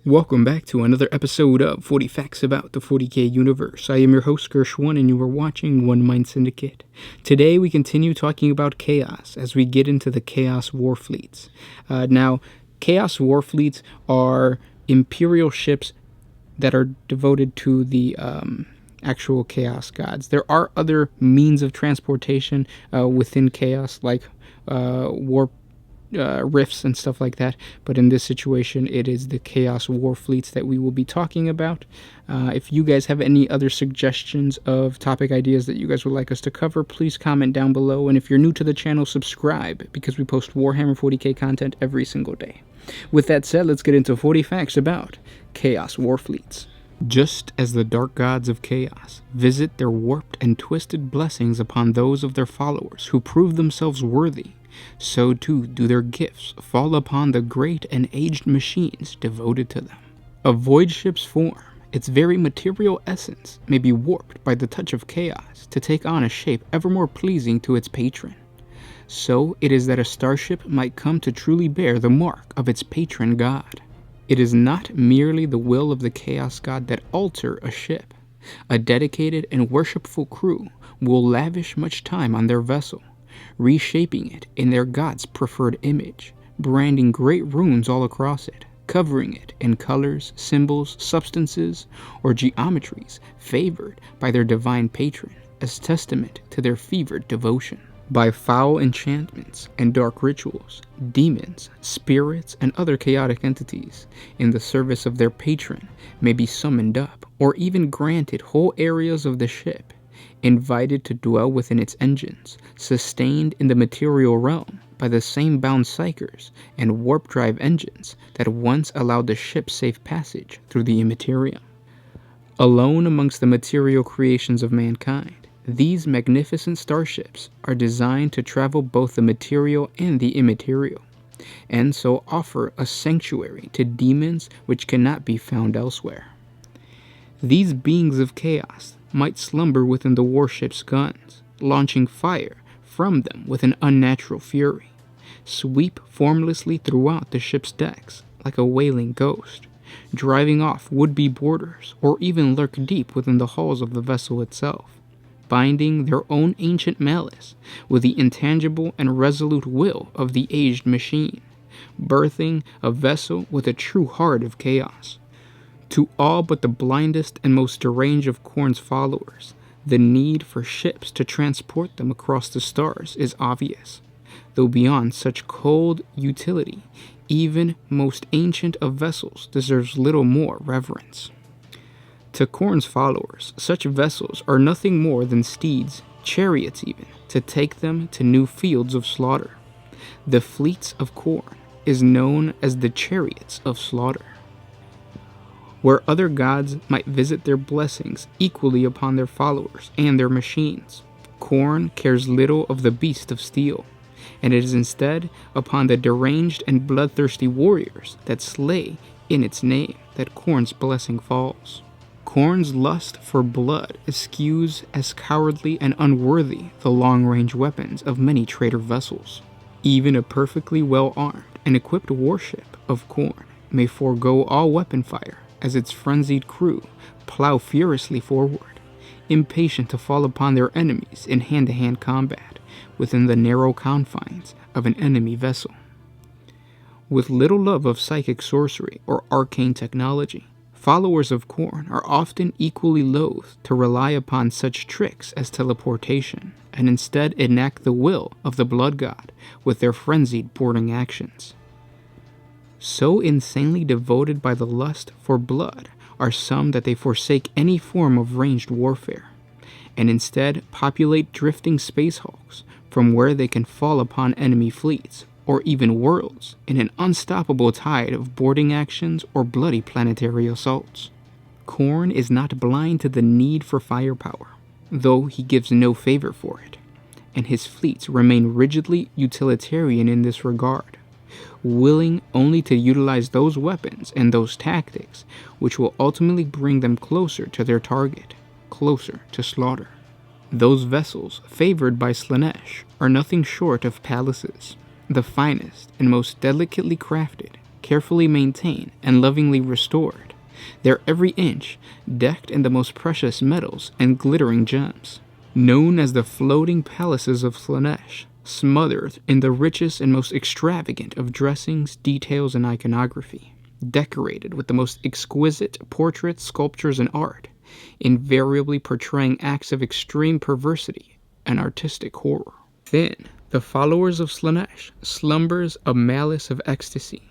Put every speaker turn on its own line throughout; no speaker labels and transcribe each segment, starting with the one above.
Welcome back to another episode of 40 Facts About the 40K Universe. I am your host, Gershwin, and you are watching One Mind Syndicate. Today we continue talking about Chaos as we get into the Chaos Warfleets. Now, Chaos Warfleets are Imperial ships that are devoted to the actual Chaos gods. There are other means of transportation within Chaos, like warp rifts and stuff like that, but in this situation it is the Chaos Warfleets that we will be talking about. If you guys have any other suggestions of topic ideas that you guys would like us to cover, please comment down below, and if you're new to the channel, subscribe, because we post Warhammer 40K content every single day. With that said, let's get into 40 facts about Chaos Warfleets. Just as the dark gods of chaos visit their warped and twisted blessings upon those of their followers who prove themselves worthy, so too do their gifts fall upon the great and aged machines devoted to them. A void ship's form, its very material essence, may be warped by the touch of chaos to take on a shape ever more pleasing to its patron. So it is that a starship might come to truly bear the mark of its patron god. It is not merely the will of the Chaos God that alter a ship. A dedicated and worshipful crew will lavish much time on their vessel, reshaping it in their god's preferred image, branding great runes all across it, covering it in colors, symbols, substances, or geometries favored by their divine patron as testament to their fevered devotion. By foul enchantments and dark rituals, demons, spirits, and other chaotic entities in the service of their patron may be summoned up, or even granted whole areas of the ship, invited to dwell within its engines, sustained in the material realm by the same bound psychers and warp drive engines that once allowed the ship safe passage through the immaterium. Alone amongst the material creations of mankind, these magnificent starships are designed to travel both the material and the immaterial, and so offer a sanctuary to demons which cannot be found elsewhere. These beings of chaos might slumber within the warship's guns, launching fire from them with an unnatural fury, sweep formlessly throughout the ship's decks like a wailing ghost, driving off would-be boarders, or even lurk deep within the hulls of the vessel itself, binding their own ancient malice with the intangible and resolute will of the aged machine, birthing a vessel with a true heart of chaos. To all but the blindest and most deranged of Khorne's followers, the need for ships to transport them across the stars is obvious, though beyond such cold utility, even most ancient of vessels deserves little more reverence. To Khorne's followers, such vessels are nothing more than steeds, chariots even, to take them to new fields of slaughter. The fleets of Khorne is known as the chariots of slaughter. Where other gods might visit their blessings equally upon their followers and their machines, Khorne cares little of the beast of steel, and it is instead upon the deranged and bloodthirsty warriors that slay in its name that Khorne's blessing falls. Khorne's lust for blood eschews as cowardly and unworthy the long-range weapons of many traitor vessels. Even a perfectly well-armed and equipped warship of Khorne may forego all weapon fire as its frenzied crew plow furiously forward, impatient to fall upon their enemies in hand-to-hand combat within the narrow confines of an enemy vessel. With little love of psychic sorcery or arcane technology, followers of Khorne are often equally loath to rely upon such tricks as teleportation, and instead enact the will of the blood god with their frenzied boarding actions. So insanely devoted by the lust for blood are some that they forsake any form of ranged warfare, and instead populate drifting space hulks from where they can fall upon enemy fleets, or even worlds, in an unstoppable tide of boarding actions or bloody planetary assaults. Khorne is not blind to the need for firepower, though he gives no favor for it, and his fleets remain rigidly utilitarian in this regard, willing only to utilize those weapons and those tactics which will ultimately bring them closer to their target, closer to slaughter. Those vessels favored by Slaanesh are nothing short of palaces, the finest and most delicately crafted, carefully maintained and lovingly restored, their every inch decked in the most precious metals and glittering gems. Known as the floating palaces of Slaanesh, smothered in the richest and most extravagant of dressings, details, and iconography, decorated with the most exquisite portraits, sculptures, and art, invariably portraying acts of extreme perversity and artistic horror. Then, the followers of Slaanesh slumbers a malice of ecstasy,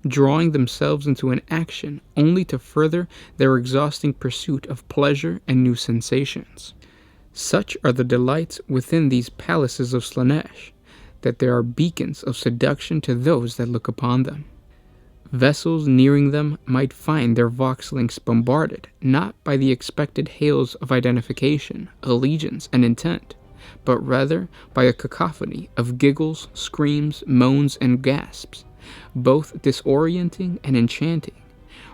drawing themselves into an action only to further their exhausting pursuit of pleasure and new sensations. Such are the delights within these palaces of Slaanesh, that there are beacons of seduction to those that look upon them. Vessels nearing them might find their vox-links bombarded, not by the expected hails of identification, allegiance, and intent, but rather by a cacophony of giggles, screams, moans, and gasps, both disorienting and enchanting,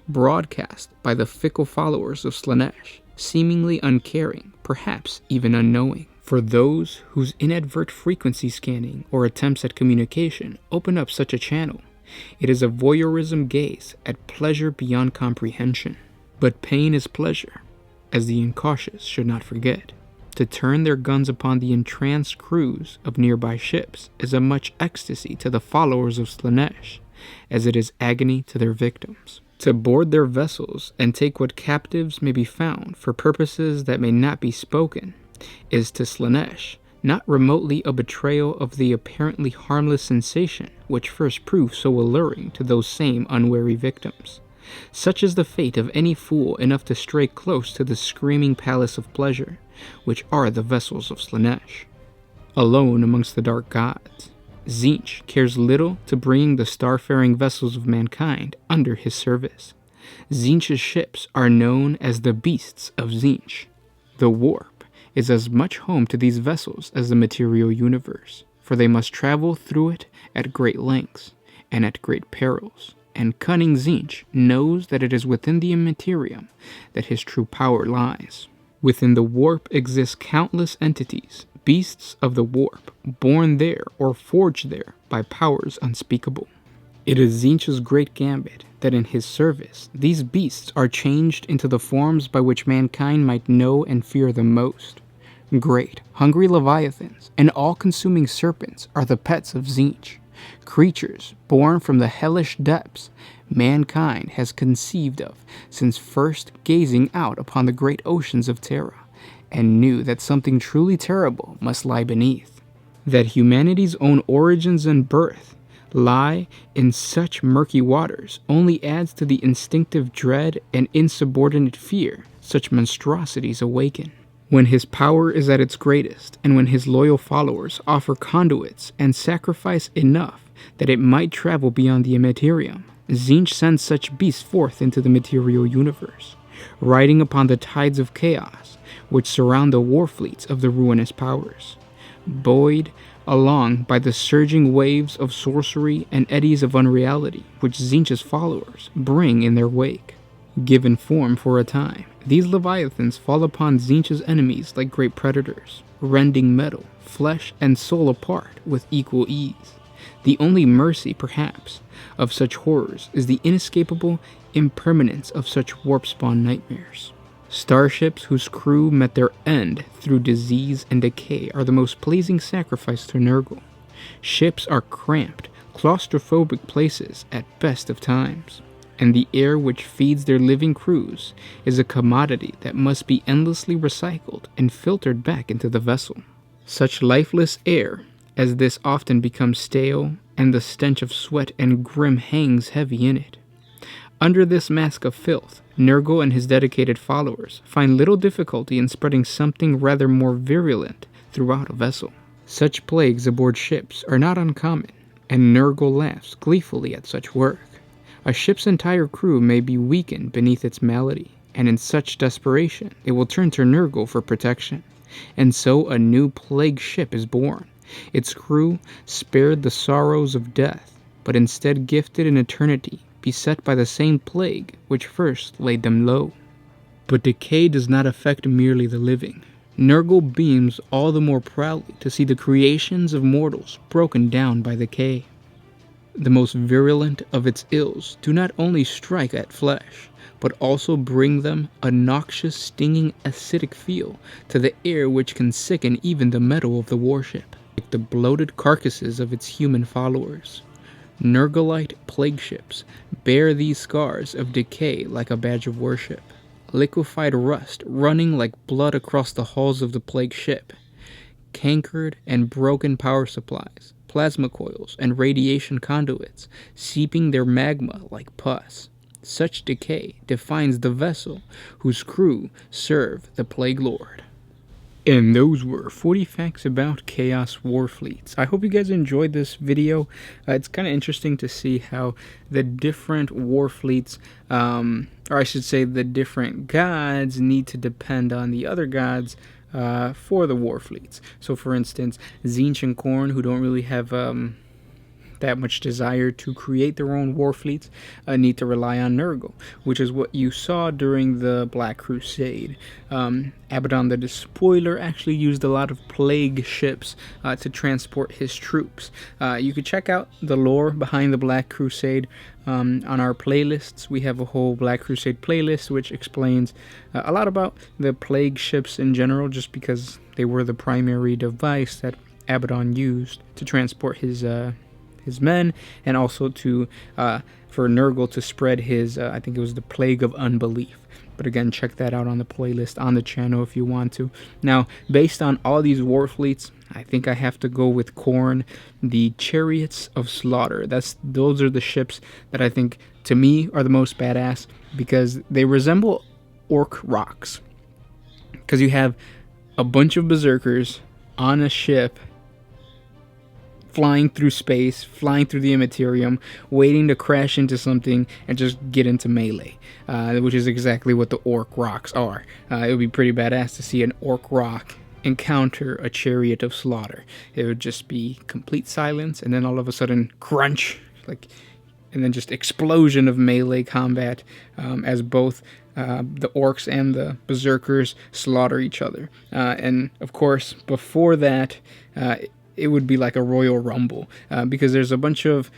broadcast by the fickle followers of Slaanesh, seemingly uncaring, perhaps even unknowing. For those whose inadvertent frequency scanning or attempts at communication open up such a channel, it is a voyeurism gaze at pleasure beyond comprehension. But pain is pleasure, as the incautious should not forget. To turn their guns upon the entranced crews of nearby ships is as much ecstasy to the followers of Slaanesh as it is agony to their victims. To board their vessels and take what captives may be found for purposes that may not be spoken is to Slaanesh not remotely a betrayal of the apparently harmless sensation which first proved so alluring to those same unwary victims. Such is the fate of any fool enough to stray close to the screaming palace of pleasure, which are the vessels of Slaanesh. Alone amongst the dark gods, Tzeentch cares little to bringing the starfaring vessels of mankind under his service. Tzeentch's ships are known as the Beasts of Tzeentch. The warp is as much home to these vessels as the material universe, for they must travel through it at great lengths and at great perils, and cunning Tzeentch knows that it is within the immaterium that his true power lies. Within the warp exist countless entities, beasts of the warp, born there or forged there by powers unspeakable. It is Tzeentch's great gambit that in his service these beasts are changed into the forms by which mankind might know and fear them most. Great, hungry leviathans and all-consuming serpents are the pets of Tzeentch, creatures born from the hellish depths mankind has conceived of since first gazing out upon the great oceans of Terra, and knew that something truly terrible must lie beneath. That humanity's own origins and birth lie in such murky waters only adds to the instinctive dread and insubordinate fear such monstrosities awaken. When his power is at its greatest, and when his loyal followers offer conduits and sacrifice enough that it might travel beyond the immaterium, Tzeentch sends such beasts forth into the material universe, riding upon the tides of chaos which surround the warfleets of the ruinous powers, buoyed along by the surging waves of sorcery and eddies of unreality which Tzeentch's followers bring in their wake. Given form for a time, these leviathans fall upon Tzeentch's enemies like great predators, rending metal, flesh, and soul apart with equal ease. The only mercy, perhaps, of such horrors is the inescapable impermanence of such warp-spawn nightmares. Starships whose crew met their end through disease and decay are the most pleasing sacrifice to Nurgle. Ships are cramped, claustrophobic places at best of times, and the air which feeds their living crews is a commodity that must be endlessly recycled and filtered back into the vessel. Such lifeless air as this often becomes stale, and the stench of sweat and grim hangs heavy in it. Under this mask of filth, Nurgle and his dedicated followers find little difficulty in spreading something rather more virulent throughout a vessel. Such plagues aboard ships are not uncommon, and Nurgle laughs gleefully at such work. A ship's entire crew may be weakened beneath its malady, and in such desperation it will turn to Nurgle for protection. And so a new plague ship is born, its crew spared the sorrows of death, but instead gifted an eternity beset by the same plague which first laid them low. But decay does not affect merely the living. Nurgle beams all the more proudly to see the creations of mortals broken down by decay. The most virulent of its ills do not only strike at flesh, but also bring them a noxious, stinging, acidic feel to the air which can sicken even the metal of the warship, like the bloated carcasses of its human followers. Nurglite plague ships bear these scars of decay like a badge of worship. Liquefied rust running like blood across the hulls of the plague ship. Cankered and broken power supplies, plasma coils, and radiation conduits seeping their magma like pus. Such decay defines the vessel whose crew serve the Plague Lord. And those were 40 facts about Chaos Warfleets. I hope you guys enjoyed this video. It's kind of interesting to see how the different Warfleets, or I should say the different gods, need to depend on the other gods for the Warfleets. So for instance, Tzeentch and Khorne, who don't really have that much desire to create their own Warfleets, need to rely on Nurgle, which is what you saw during the Black Crusade. Abaddon the Despoiler actually used a lot of plague ships to transport his troops. You could check out the lore behind the Black Crusade on our playlists. We have a whole Black Crusade playlist which explains a lot about the plague ships in general, just because they were the primary device that Abaddon used to transport his men, and also to for Nurgle to spread his I think it was the Plague of Unbelief. But again, check that out on the playlist on the channel if you want to. Now, based on all these Warfleets, I think I have to go with Khorne, the Chariots of Slaughter. Those are the ships that I think, to me, are the most badass, because they resemble Orc rocks. Because you have a bunch of berserkers on a ship flying through space, flying through the Immaterium, waiting to crash into something and just get into melee, which is exactly what the Orc rocks are. It would be pretty badass to see an Orc rock encounter a Chariot of Slaughter. It would just be complete silence, and then all of a sudden, crunch, and then just explosion of melee combat as both the orcs and the berserkers slaughter each other. And of course, before that, it would be like a Royal Rumble, because there's a bunch of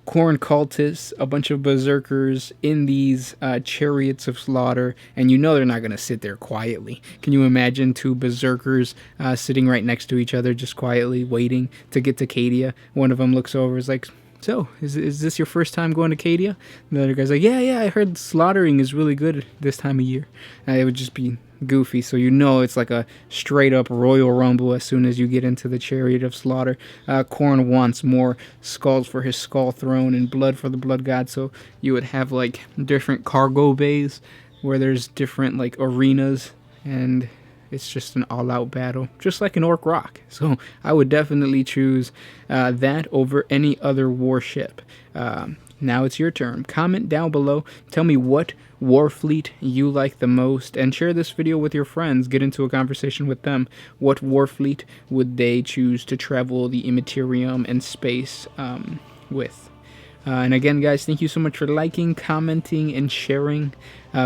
Khorne cultists, a bunch of berserkers in these Chariots of Slaughter, and you know they're not going to sit there quietly. Can you imagine two berserkers sitting right next to each other, just quietly waiting to get to Cadia? One of them looks over, is like, "So, is this your first time going to Cadia?" And the other guy's like, yeah, I heard slaughtering is really good this time of year. It would just be goofy, so you know it's like a straight up Royal Rumble as soon as you get into the Chariot of Slaughter. Khorne wants more skulls for his skull throne and blood for the blood god, so you would have like different cargo bays where there's different like arenas, and it's just an all-out battle, just like an Orc rock. So I would definitely choose that over any other warship. Now it's your turn. Comment down below. Tell me what Warfleet you like the most, and share this video with your friends. Get into a conversation with them. What Warfleet would they choose to travel the Immaterium and space with? And again, guys, thank you so much for liking, commenting, and sharing.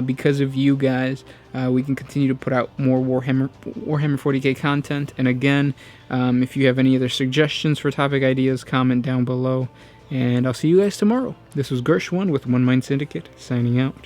Because of you guys, we can continue to put out more Warhammer 40K content. And again, if you have any other suggestions for topic ideas, comment down below. And I'll see you guys tomorrow. This was Gershwin with One Mind Syndicate, signing out.